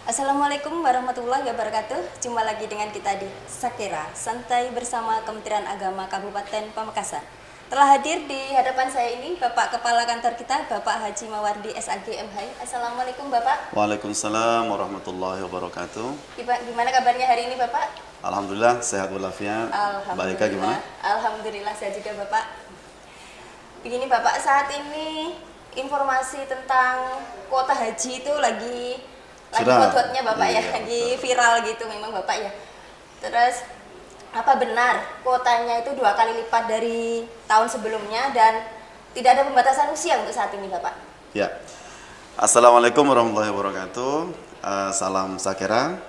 Assalamualaikum warahmatullahi wabarakatuh. Jumpa lagi dengan kita di Sakera, santai bersama Kementerian Agama Kabupaten Pamekasan. Telah hadir di hadapan saya ini Bapak Kepala Kantor kita, Bapak Haji Mawardi SAG MHI. Assalamualaikum Bapak. Waalaikumsalam warahmatullahi wabarakatuh. Gimana kabarnya hari ini Bapak? Alhamdulillah sehat walafiat. Mbak Ika gimana? Alhamdulillah saya juga Bapak. Begini Bapak, saat ini informasi tentang kuota haji itu lagi hot-hotnya Bapak ya, lagi viral gitu memang Bapak ya. Terus apa benar kuotanya itu 2 kali lipat dari tahun sebelumnya dan tidak ada pembatasan usia untuk saat ini Bapak? Ya. Assalamualaikum warahmatullahi wabarakatuh. Salam Sakera,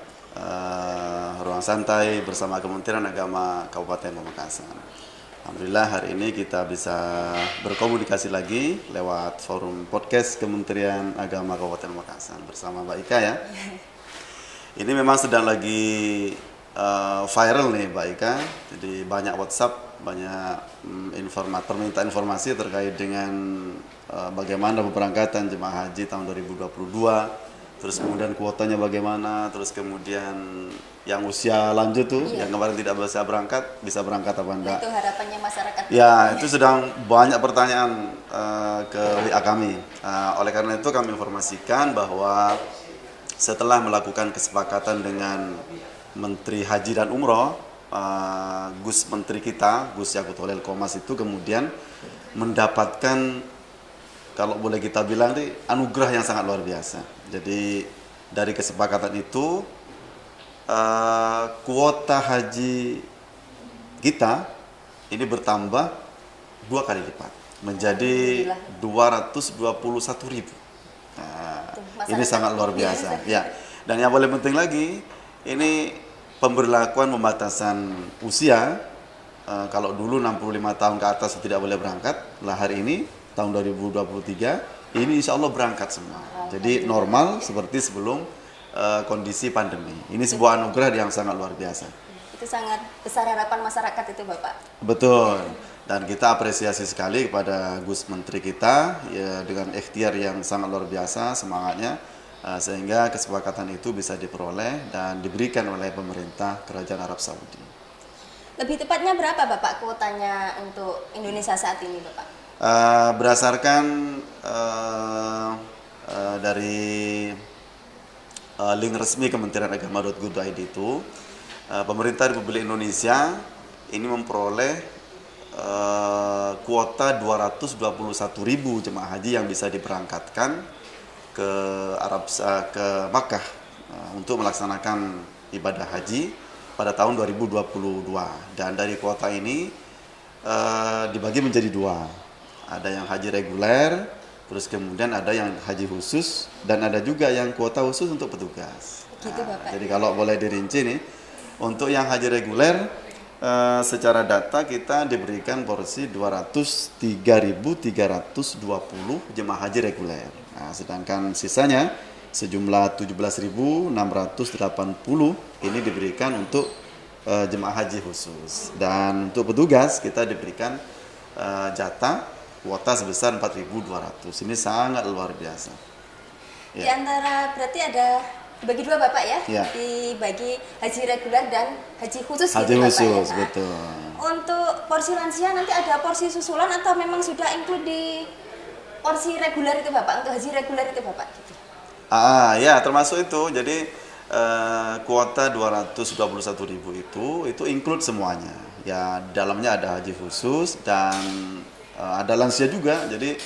ruang santai bersama Kementerian Agama Kabupaten Pamekasan. Alhamdulillah hari ini kita bisa berkomunikasi lagi lewat forum podcast Kementerian Agama Kabupaten Pamekasan bersama Mbak Ika ya. Ini memang sedang lagi viral nih Mbak Ika. Jadi banyak WhatsApp, banyak permintaan informasi terkait dengan bagaimana pemberangkatan jemaah haji tahun 2022. Terus kemudian kuotanya bagaimana, terus kemudian yang usia lanjut tuh, yang kemarin tidak bisa berangkat apa enggak? Itu harapannya masyarakat. Ya, itu sedang banyak pertanyaan ke WA kami. Oleh karena itu kami informasikan bahwa setelah melakukan kesepakatan dengan Menteri Haji dan Umroh, Gus Menteri kita, Gus Yakut Holil Komas itu kemudian mendapatkan, kalau boleh kita bilang, anugerah yang sangat luar biasa. Jadi dari kesepakatan itu kuota haji kita ini bertambah 2 kali lipat menjadi 221.000. Nah, ini sangat luar biasa. Ya. Dan yang paling penting lagi, ini pemberlakuan pembatasan usia. Kalau dulu 65 tahun ke atas tidak boleh berangkat, lah hari ini tahun 2023 ini insya Allah berangkat semua. Jadi normal seperti sebelum kondisi pandemi. Ini sebuah anugerah yang sangat luar biasa. Itu sangat besar harapan masyarakat itu Bapak. Betul. Dan kita apresiasi sekali kepada Gus Menteri kita ya, dengan ikhtiar yang sangat luar biasa semangatnya, sehingga kesepakatan itu bisa diperoleh dan diberikan oleh pemerintah Kerajaan Arab Saudi. Lebih tepatnya berapa Bapak kuotanya untuk Indonesia saat ini Bapak? Berdasarkan dari link resmi Kementerian Agama.go.id itu, pemerintah Republik Indonesia ini memperoleh kuota 221.000 jemaah haji yang bisa diberangkatkan ke Makkah untuk melaksanakan ibadah haji pada tahun 2022. Dan dari kuota ini dibagi menjadi 2. Ada yang haji reguler, terus kemudian ada yang haji khusus, dan ada juga yang kuota khusus untuk petugas. Gitu, Bapak. Jadi kalau boleh dirinci nih, untuk yang haji reguler, secara data kita diberikan porsi 203.320 jemaah haji reguler. Nah, sedangkan sisanya sejumlah 17.680 ini diberikan untuk jemaah haji khusus. Dan untuk petugas kita diberikan jatah kuota sebesar 4.200. Ini sangat luar biasa. Ya. Di antara berarti ada dibagi 2 Bapak ya? Ya. Dibagi haji reguler dan haji khusus haji gitu khusus, Bapak ya? Betul. Untuk porsi lansia nanti ada porsi susulan atau memang sudah include di porsi reguler itu Bapak? Untuk haji reguler itu Bapak? Gitu. Ya termasuk itu. Jadi kuota 221.000 itu include semuanya. Ya dalamnya ada haji khusus dan ada lansia juga. Jadi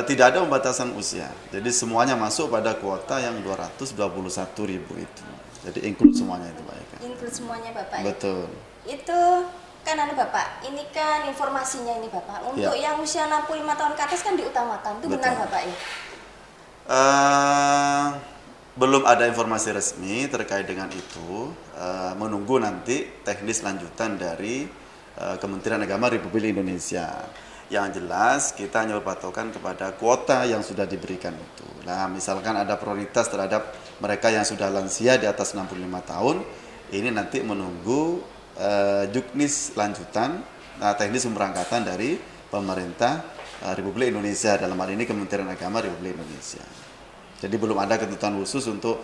tidak ada pembatasan usia. Jadi semuanya masuk pada kuota yang 221.000 itu. Jadi include semuanya itu Pak Eka. Include semuanya Bapak. Betul. Itu kan Bapak, ini kan informasinya ini Bapak. Untuk yang usia 65 tahun ke atas kan diutamakan. Itu benar Bapak ya? Belum ada informasi resmi terkait dengan itu. Menunggu nanti teknis lanjutan dari Kementerian Agama Republik Indonesia. Yang jelas kita hanya berpatokan kepada kuota yang sudah diberikan itu. Nah, misalkan ada prioritas terhadap mereka yang sudah lansia di atas 65 tahun, ini nanti menunggu juknis lanjutan teknis pemberangkatan dari pemerintah Republik Indonesia, dalam hal ini Kementerian Agama Republik Indonesia. Jadi belum ada ketentuan khusus untuk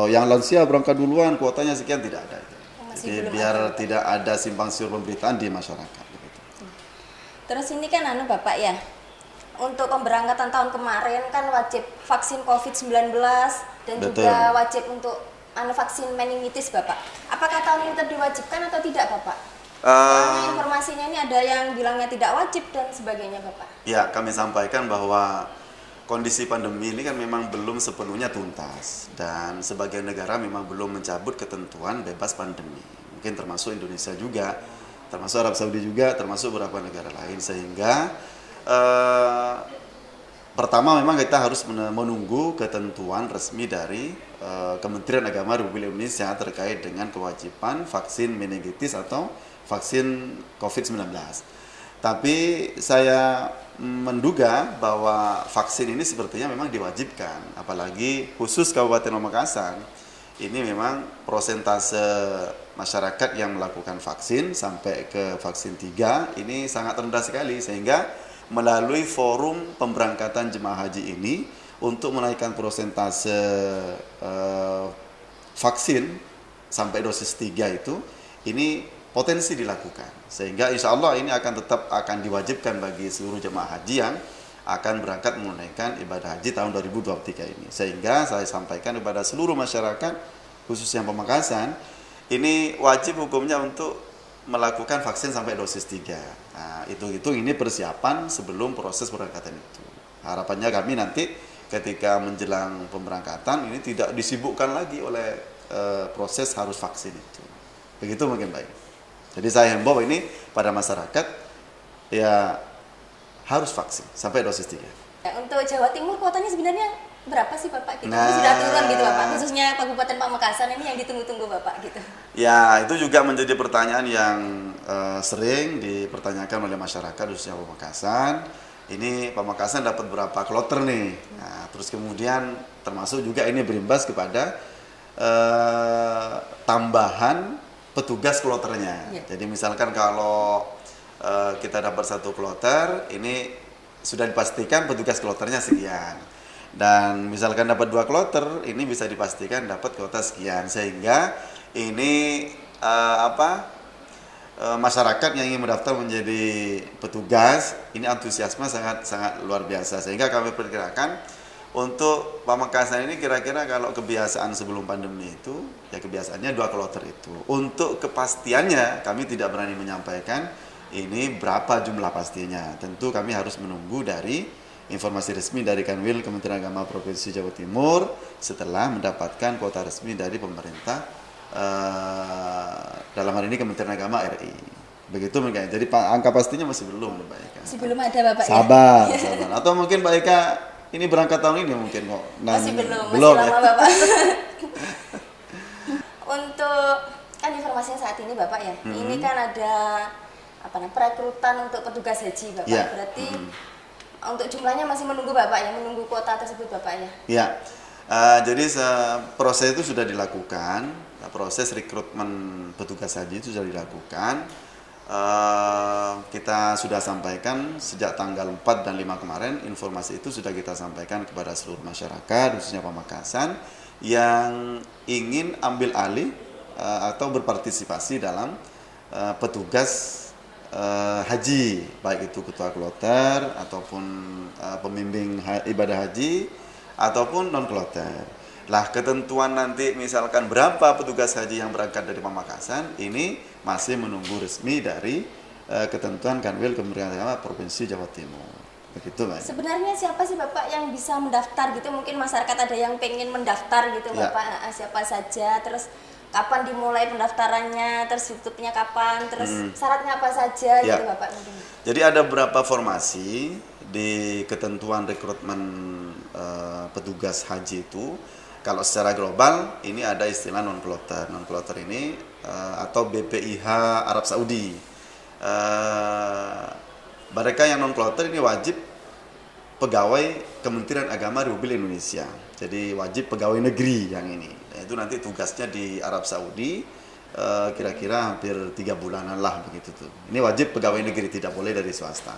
yang lansia berangkat duluan kuotanya sekian, tidak ada itu. Masih Jadi belum biar ada. tidak ada simpang siur pemberitaan di masyarakat. Begitu. Terus ini kan Bapak ya, untuk pemberangkatan tahun kemarin kan wajib vaksin COVID-19 dan Betul. juga wajib untuk vaksin meningitis Bapak. Apakah tahun ini tetap diwajibkan atau tidak Bapak? Soalnya informasinya ini ada yang bilangnya tidak wajib dan sebagainya Bapak. Ya, kami sampaikan bahwa kondisi pandemi ini kan memang belum sepenuhnya tuntas dan sebagian negara memang belum mencabut ketentuan bebas pandemi. Mungkin termasuk Indonesia juga, termasuk Arab Saudi juga, termasuk beberapa negara lain, sehingga pertama memang kita harus menunggu ketentuan resmi dari Kementerian Agama Republik Indonesia terkait dengan kewajiban vaksin meningitis atau vaksin COVID-19. Tapi saya menduga bahwa vaksin ini sepertinya memang diwajibkan, apalagi khusus Kabupaten Pamekasan. Ini memang prosentase masyarakat yang melakukan vaksin sampai ke vaksin 3 ini sangat rendah sekali, sehingga melalui forum pemberangkatan jemaah haji ini untuk menaikkan prosentase vaksin sampai dosis 3 itu, ini potensi dilakukan, sehingga insya Allah ini tetap akan diwajibkan bagi seluruh jemaah haji yang akan berangkat menunaikan ibadah haji tahun 2023 ini. Sehingga saya sampaikan kepada seluruh masyarakat, khususnya Pamekasan, ini wajib hukumnya untuk melakukan vaksin sampai dosis 3. Nah, itu ini persiapan sebelum proses pemberangkatan itu. Harapannya kami nanti ketika menjelang pemberangkatan ini tidak disibukkan lagi oleh proses harus vaksin itu. Begitu mungkin baik. Jadi saya himbau ini pada masyarakat ya harus vaksin sampai dosis 3. Untuk Jawa Timur kuotanya sebenarnya berapa sih Bapak? Gitu. Nah, Ini sudah turun gitu Bapak, khususnya Kabupaten Pamekasan ini yang ditunggu-tunggu Bapak gitu. Ya, itu juga menjadi pertanyaan yang sering dipertanyakan oleh masyarakat khususnya Pamekasan. Ini Pamekasan dapat berapa kloter nih? Nah, terus kemudian termasuk juga ini berimbas kepada tambahan petugas kloternya. Ya. Jadi misalkan kalau kita dapat 1 kloter, ini sudah dipastikan petugas kloternya sekian. Dan misalkan dapat 2 kloter, ini bisa dipastikan dapat kuota sekian. Sehingga ini masyarakat yang ingin mendaftar menjadi petugas, ini antusiasme sangat luar biasa. Sehingga kami perkirakan untuk Pamekasan ini kira-kira kalau kebiasaan sebelum pandemi itu, ya kebiasaannya 2 kloter itu. Untuk kepastiannya kami tidak berani menyampaikan ini berapa jumlah pastinya. Tentu kami harus menunggu dari informasi resmi dari Kanwil Kementerian Agama Provinsi Jawa Timur setelah mendapatkan kuota resmi dari pemerintah dalam hal ini Kementerian Agama RI. Begitu mungkin. Jadi angka pastinya masih belum, Mbak Eka. Masih belum ada Bapak sabar. Atau mungkin Mbak Eka ini berangkat tahun ini mungkin kok. Masih belum ya? lama Bapak. Untuk kan informasinya saat ini Bapak ya, ini kan ada perekrutan untuk petugas haji Bapak. Ya. Berarti untuk jumlahnya masih menunggu Bapak ya, menunggu kuota tersebut Bapak ya. Ya. Jadi proses itu sudah dilakukan, proses rekrutmen petugas haji itu sudah dilakukan. Kita sudah sampaikan sejak tanggal 4 dan 5 kemarin, informasi itu sudah kita sampaikan kepada seluruh masyarakat, khususnya Pamekasan yang ingin ambil alih atau berpartisipasi dalam petugas haji, baik itu ketua kloter ataupun pembimbing ibadah haji ataupun non kloter. Lah ketentuan nanti misalkan berapa petugas haji yang berangkat dari Pamekasan ini masih menunggu resmi dari ketentuan Kanwil Kementerian Agama Provinsi Jawa Timur. Begitu, Mbak. Sebenarnya siapa sih Bapak yang bisa mendaftar gitu? Mungkin masyarakat ada yang pengen mendaftar gitu Ya. Bapak, siapa saja, terus kapan dimulai pendaftarannya, terus tutupnya kapan, terus syaratnya apa saja Ya. gitu Bapak mungkin. Jadi ada beberapa formasi di ketentuan rekrutmen petugas haji itu. Kalau secara global ini ada istilah non-kloter. Non-kloter ini atau BPIH Arab Saudi. Mereka yang non-kloter ini wajib pegawai Kementerian Agama Republik Indonesia. Jadi wajib pegawai negeri yang ini. Itu nanti tugasnya di Arab Saudi kira-kira hampir 3 bulanan lah begitu tuh. Ini wajib pegawai negeri, tidak boleh dari swasta.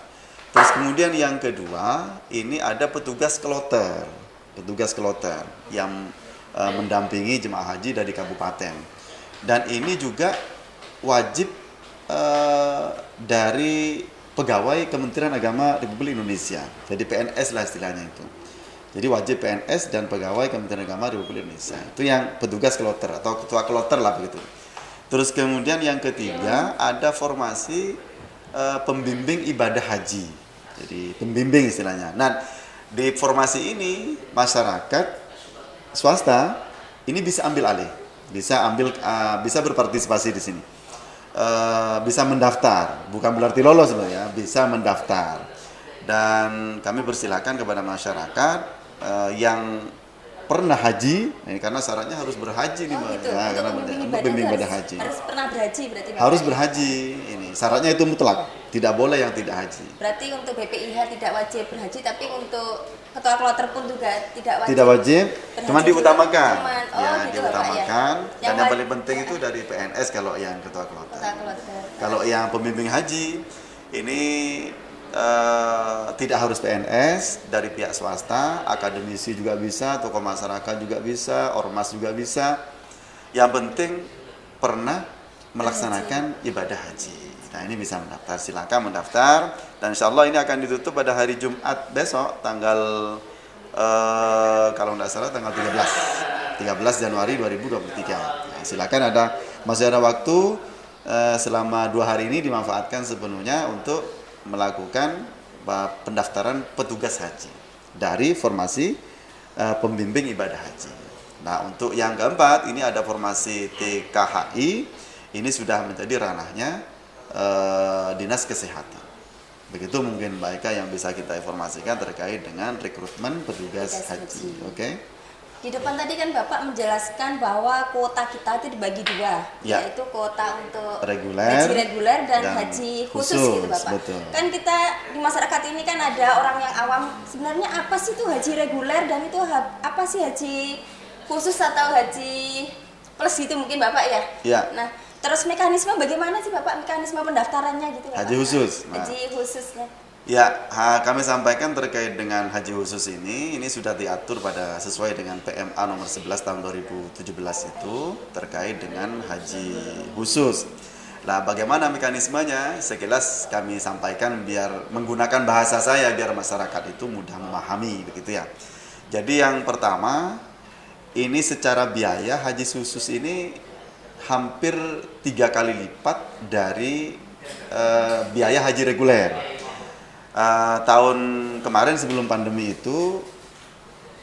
Terus kemudian yang kedua, ini ada petugas kloter. Petugas kloter yang mendampingi jemaah haji dari kabupaten. Dan ini juga wajib dari pegawai Kementerian Agama Republik Indonesia. Jadi PNS lah istilahnya itu. Jadi wajib PNS dan pegawai Kementerian Agama Republik Indonesia. Itu yang petugas kloter atau ketua kloter lah begitu. Terus kemudian yang ketiga ada formasi pembimbing ibadah haji. Jadi pembimbing istilahnya. Nah, di formasi ini masyarakat swasta ini bisa ambil alih, bisa berpartisipasi di sini. Bisa mendaftar, bukan berarti lolos sebenarnya, bisa mendaftar. Dan kami persilakan kepada masyarakat yang pernah haji, karena syaratnya harus berhaji nih, gitu. ya, karena untuk bimbing ibadah haji. Harus pernah berhaji berarti Bapak? Harus berhaji, ini syaratnya itu mutlak, tidak boleh yang tidak haji. Berarti untuk BPIH tidak wajib berhaji, tapi untuk ketua kloter pun juga tidak wajib. Tidak wajib, cuma diutamakan. Gitu, diutamakan. Bapak, ya. Dan yang paling penting itu dari PNS kalau yang ketua kloter. Kalau yang pembimbing haji ini tidak harus PNS, dari pihak swasta, akademisi juga bisa, tokoh masyarakat juga bisa, ormas juga bisa. Yang penting pernah melaksanakan ibadah haji. Nah, ini bisa mendaftar, silakan mendaftar. Dan insya Allah ini akan ditutup pada hari Jumat besok, tanggal kalau tidak salah tanggal 13 Januari 2023. Nah, silakan, masih ada waktu selama 2 hari ini dimanfaatkan sepenuhnya untuk melakukan pendaftaran petugas haji dari formasi pembimbing ibadah haji. Nah, untuk yang keempat ini ada formasi TKHI, ini sudah menjadi ranahnya Dinas Kesehatan. Begitu mungkin Mbak Eka yang bisa kita informasikan terkait dengan rekrutmen petugas haji. Oke? Di depan tadi kan Bapak menjelaskan bahwa kuota kita itu dibagi 2, yaitu kuota untuk haji reguler dan haji khusus gitu Bapak. Betul. Kan kita di masyarakat ini kan ada orang yang awam, sebenarnya apa sih itu haji reguler dan itu apa sih haji khusus atau haji plus gitu mungkin Bapak ya? Ya. Nah, terus mekanisme bagaimana sih Bapak mekanisme pendaftarannya gitu Bapak? Haji khusus. Haji khususnya. Ya, kami sampaikan terkait dengan haji khusus ini sudah diatur sesuai dengan PMA nomor 11 tahun 2017 itu terkait dengan haji khusus. Nah, bagaimana mekanismenya? Sekilas kami sampaikan biar menggunakan bahasa saya biar masyarakat itu mudah memahami begitu ya. Jadi yang pertama, ini secara biaya haji khusus ini hampir 3 kali lipat dari biaya haji reguler. Tahun kemarin sebelum pandemi itu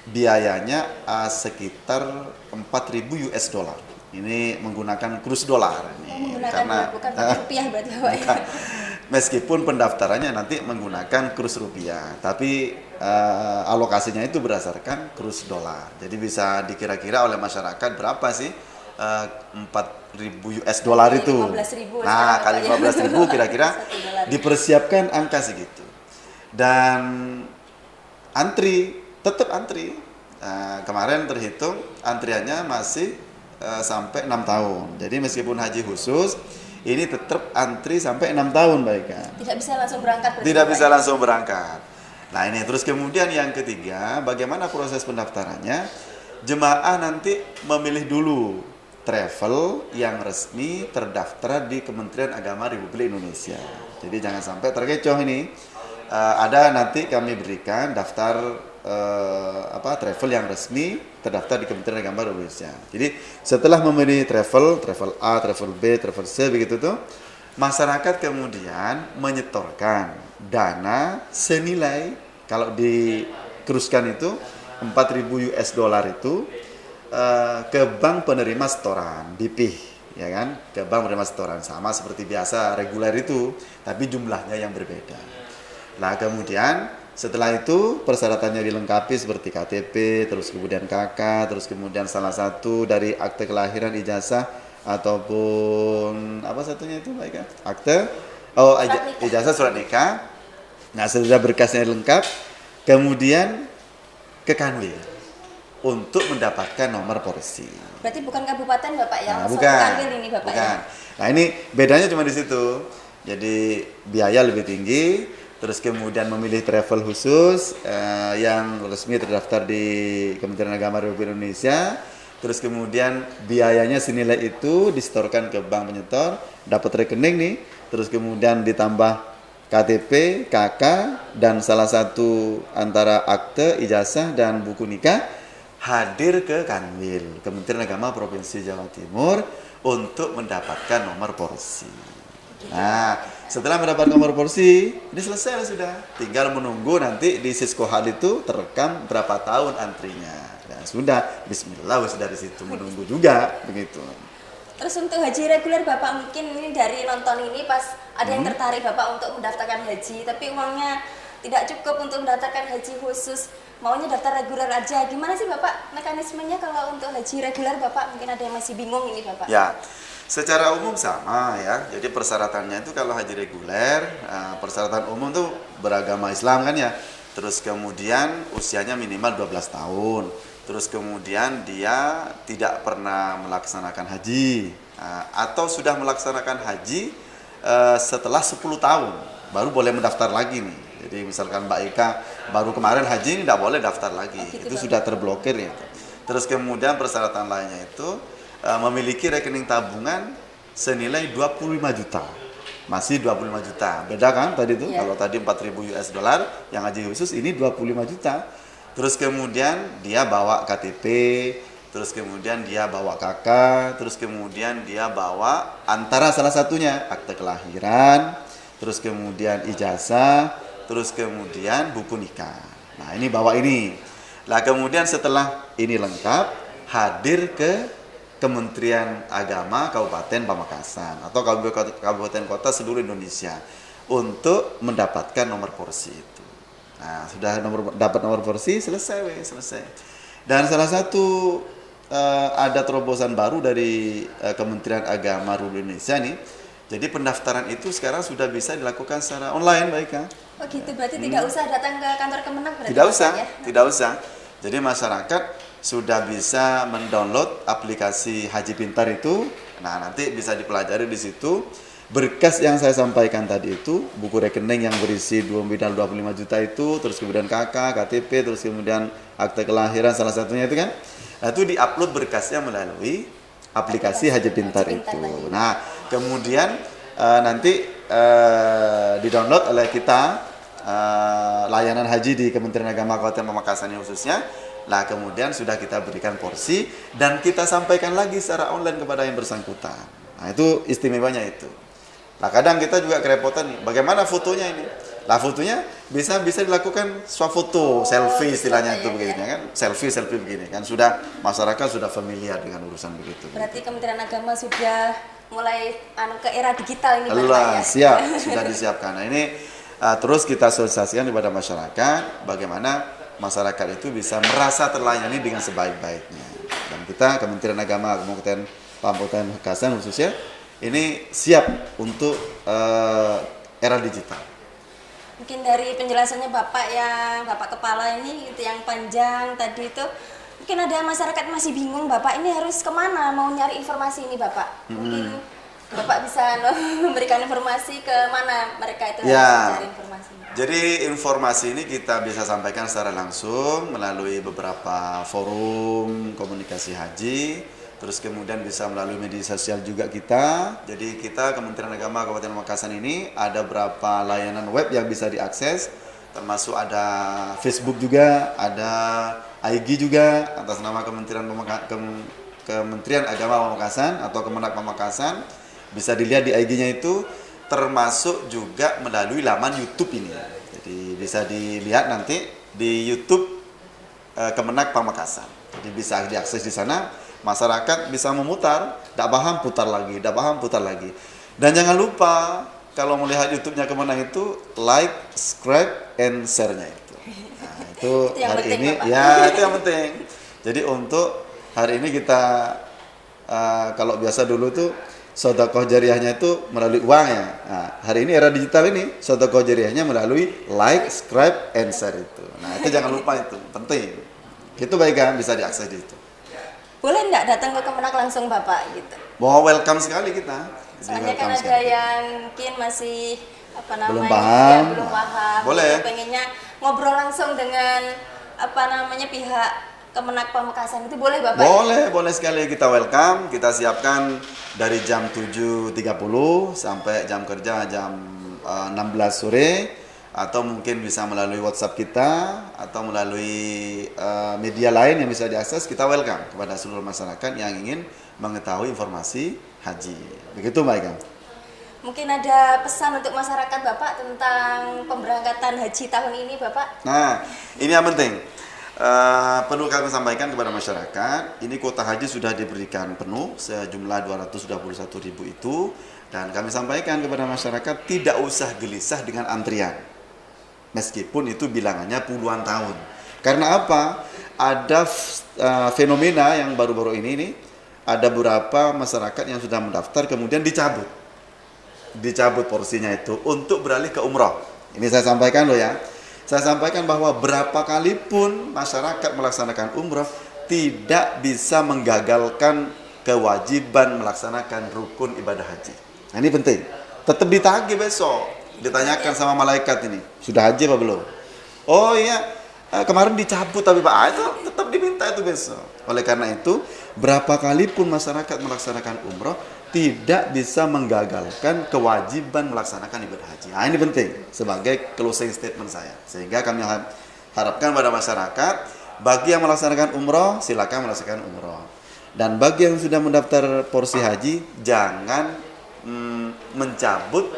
biayanya sekitar 4.000 US dollar. Ini menggunakan kurs dolar ini karena bukan rupiah berarti Bapak ya. Meskipun pendaftarannya nanti menggunakan kurs rupiah, tapi alokasinya itu berdasarkan kurs dolar. Jadi bisa dikira-kira oleh masyarakat berapa sih 4.000 US dollar itu. 15.000. Nah, kali 15.000 kira-kira dipersiapkan angka segitu. Dan tetap antri. Kemarin terhitung antriannya masih sampai 6 tahun. Jadi meskipun haji khusus ini tetap antri sampai 6 tahun baiknya. Tidak bisa langsung berangkat. Tidak bisa langsung berangkat. Nah, ini terus kemudian yang ketiga, bagaimana proses pendaftarannya? Jemaah nanti memilih dulu travel yang resmi terdaftar di Kementerian Agama Republik Indonesia. Jadi jangan sampai terkecoh ini. Ada nanti kami berikan daftar travel yang resmi terdaftar di Kementerian Agama Republik Indonesia. Jadi setelah memilih travel A, travel B, travel C begitu tuh, masyarakat kemudian menyetorkan dana senilai kalau dikeruskan itu 4.000 US dollar itu ke bank penerima setoran BPIH, ya kan? Ke bank penerima setoran sama seperti biasa reguler itu, tapi jumlahnya yang berbeda. Nah, kemudian setelah itu persyaratannya dilengkapi seperti KTP, terus kemudian KK, terus kemudian salah satu dari akte kelahiran, ijazah ataupun apa satunya itu Mbak Ika? Ijazah, surat nikah. Nah, setelah berkasnya lengkap, kemudian ke Kanwil untuk mendapatkan nomor polisi. Berarti bukan kabupaten Bapak ya? Nah, bukan. Kanwil ini Bapak bukan. ya? Nah, ini bedanya cuma di situ. Jadi biaya lebih tinggi. Terus kemudian memilih travel khusus yang resmi terdaftar di Kementerian Agama Republik Indonesia. terus kemudian biayanya senilai itu disetorkan ke bank penyetor, dapat rekening nih, terus kemudian ditambah KTP, KK, dan salah satu antara akte, ijazah, dan buku nikah, hadir ke Kanwil, Kementerian Agama Provinsi Jawa Timur, untuk mendapatkan nomor porsi. Nah, setelah mendapat nomor porsi, ini selesai sudah. Tinggal menunggu nanti di Siskohal itu terekam berapa tahun antrinya. Dan sudah, bismillah dari situ menunggu juga begitu. Terus untuk haji reguler Bapak, mungkin ini dari nonton ini pas ada yang tertarik Bapak untuk mendaftarkan haji, tapi uangnya tidak cukup untuk mendaftarkan haji khusus, maunya daftar reguler aja. Gimana sih Bapak mekanismenya kalau untuk haji reguler Bapak? Mungkin ada yang masih bingung ini Bapak. Ya, secara umum sama ya. Jadi persyaratannya itu kalau haji reguler, persyaratan umum tuh beragama Islam kan ya. Terus kemudian usianya minimal 12 tahun. Terus kemudian dia tidak pernah melaksanakan haji, atau sudah melaksanakan haji setelah 10 tahun baru boleh mendaftar lagi nih. Jadi misalkan Mbak Ika baru kemarin haji, tidak boleh daftar lagi, itu sudah terblokir ya. Terus kemudian persyaratan lainnya itu memiliki rekening tabungan senilai 25 juta. Masih 25 juta. Beda kan tadi itu? Kalau tadi 4.000 US dollar, yang haji khusus ini 25 juta. Terus kemudian dia bawa KTP, terus kemudian dia bawa KK, terus kemudian dia bawa antara salah satunya akte kelahiran, terus kemudian ijazah, terus kemudian buku nikah. Nah, ini bawa ini. Lah kemudian setelah ini lengkap, hadir ke Kementerian Agama Kabupaten Pamekasan atau kabupaten kota seluruh Indonesia untuk mendapatkan nomor porsi itu. Nah, sudah dapat nomor porsi, selesai. Dan salah satu ada terobosan baru dari Kementerian Agama Republik Indonesia nih. Jadi pendaftaran itu sekarang sudah bisa dilakukan secara online, baik kan? Oh gitu, berarti tidak usah datang ke kantor Kemenang berarti? Tidak usah. Jadi masyarakat sudah bisa mendownload aplikasi Haji Pintar itu. Nah, nanti bisa dipelajari di situ. Berkas yang saya sampaikan tadi itu, buku rekening yang berisi 25 juta itu, terus kemudian KK, KTP, terus kemudian akte kelahiran salah satunya itu kan. Nah, itu diupload berkasnya melalui aplikasi Haji Pintar itu. Nah, kemudian nanti didownload oleh kita layanan haji di Kementerian Agama Kabupaten Pamekasan khususnya. Nah, kemudian sudah kita berikan porsi dan kita sampaikan lagi secara online kepada yang bersangkutan. Nah, itu istimewanya itu. Nah, kadang kita juga kerepotan nih, bagaimana fotonya ini? Lah, fotonya bisa dilakukan swafoto, selfie istilahnya itu begini kan, selfie begini kan, sudah masyarakat sudah familiar dengan urusan begitu. Berarti Kementerian Agama sudah mulai ke era digital ini Allah, ya? Siap, sudah disiapkan. Nah, ini terus kita sosialisasikan kepada masyarakat bagaimana masyarakat itu bisa merasa terlayani dengan sebaik-baiknya. Dan kita Kementerian Agama Kabupaten Pamekasan khususnya ini siap untuk era digital. Mungkin dari penjelasannya Bapak Kepala ini itu yang panjang tadi itu, mungkin ada masyarakat masih bingung Bapak ini harus kemana mau nyari informasi ini Bapak. Mungkin Bapak bisa memberikan informasi ke mana mereka itu harus mencari informasi. Jadi informasi ini kita bisa sampaikan secara langsung melalui beberapa forum komunikasi haji. Terus kemudian bisa melalui media sosial juga kita. Jadi kita Kementerian Agama Kabupaten Pamekasan ini ada berapa layanan web yang bisa diakses. Termasuk ada Facebook juga, ada IG juga atas nama Kementerian Agama Pamekasan atau Kemenak Pamekasan. Bisa dilihat di IG-nya itu, termasuk juga melalui laman YouTube ini. Jadi bisa dilihat nanti di YouTube Kemenak Pamekasan. Jadi bisa diakses di sana. Masyarakat bisa memutar, tidak paham putar lagi. Dan jangan lupa kalau melihat YouTube-nya Kemenang itu like, subscribe, and share-nya itu. Nah, itu hari ini ya itu yang penting. Jadi untuk hari ini kita kalau biasa dulu tuh sedekah jariahnya itu melalui uang ya. Nah, hari ini era digital ini sedekah jariahnya melalui like, subscribe, and share itu. Nah, itu jangan lupa itu, penting. Itu baik kan, bisa diakses di situ. Boleh nggak datang ke Kemenak langsung Bapak gitu? Mau welcome sekali kita. Soalnya kan ada yang mungkin masih belum paham. Boleh. Pengennya ngobrol langsung dengan pihak Kemenak Pamekasan itu boleh Bapak? Boleh sekali, kita welcome. Kita siapkan dari jam 7.30 sampai jam kerja jam 16 sore, atau mungkin bisa melalui WhatsApp kita atau melalui media lain yang bisa diakses. Kita welcome kepada seluruh masyarakat yang ingin mengetahui informasi haji. Begitu Mbak Ika. Mungkin ada pesan untuk masyarakat Bapak tentang pemberangkatan haji tahun ini Bapak? Nah, ini yang penting. Perlu kami sampaikan kepada masyarakat, ini kuota haji sudah diberikan penuh sejumlah 221.000 itu, dan kami sampaikan kepada masyarakat tidak usah gelisah dengan antrian, meskipun itu bilangannya puluhan tahun. Karena apa? Ada fenomena yang baru-baru ini ada beberapa masyarakat yang sudah mendaftar kemudian dicabut porsinya itu untuk beralih ke umroh. Ini saya sampaikan loh ya. Saya sampaikan bahwa berapa kali pun masyarakat melaksanakan umroh tidak bisa menggagalkan kewajiban melaksanakan rukun ibadah haji. Nah, ini penting. Tetap ditagih besok. Ditanyakan sama malaikat ini, sudah haji apa belum? Oh iya, kemarin dicabut tapi Pak, itu tetap diminta itu besok. Oleh karena itu, berapa kali pun masyarakat melaksanakan umroh tidak bisa menggagalkan kewajiban melaksanakan ibadah haji. Nah, ini penting sebagai closing statement saya. Sehingga kami harapkan pada masyarakat, bagi yang melaksanakan umroh, silakan melaksanakan umroh. Dan bagi yang sudah mendaftar porsi haji, jangan mencabut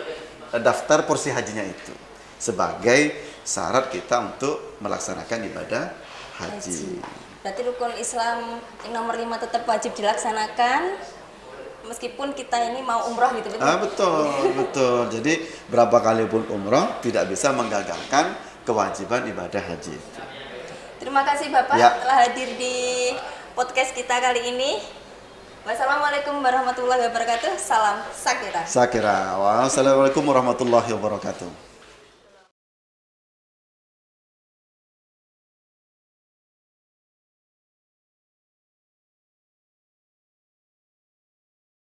daftar porsi hajinya itu sebagai syarat kita untuk melaksanakan ibadah haji. Berarti rukun Islam yang nomor 5 tetap wajib dilaksanakan meskipun kita ini mau umroh gitu, betul? Betul. Jadi berapa kali pun umroh tidak bisa menggagalkan kewajiban ibadah haji. Terima kasih Bapak telah hadir di podcast kita kali ini. Wassalamualaikum warahmatullahi wabarakatuh. Salam Sakira. Wassalamualaikum warahmatullahi wabarakatuh.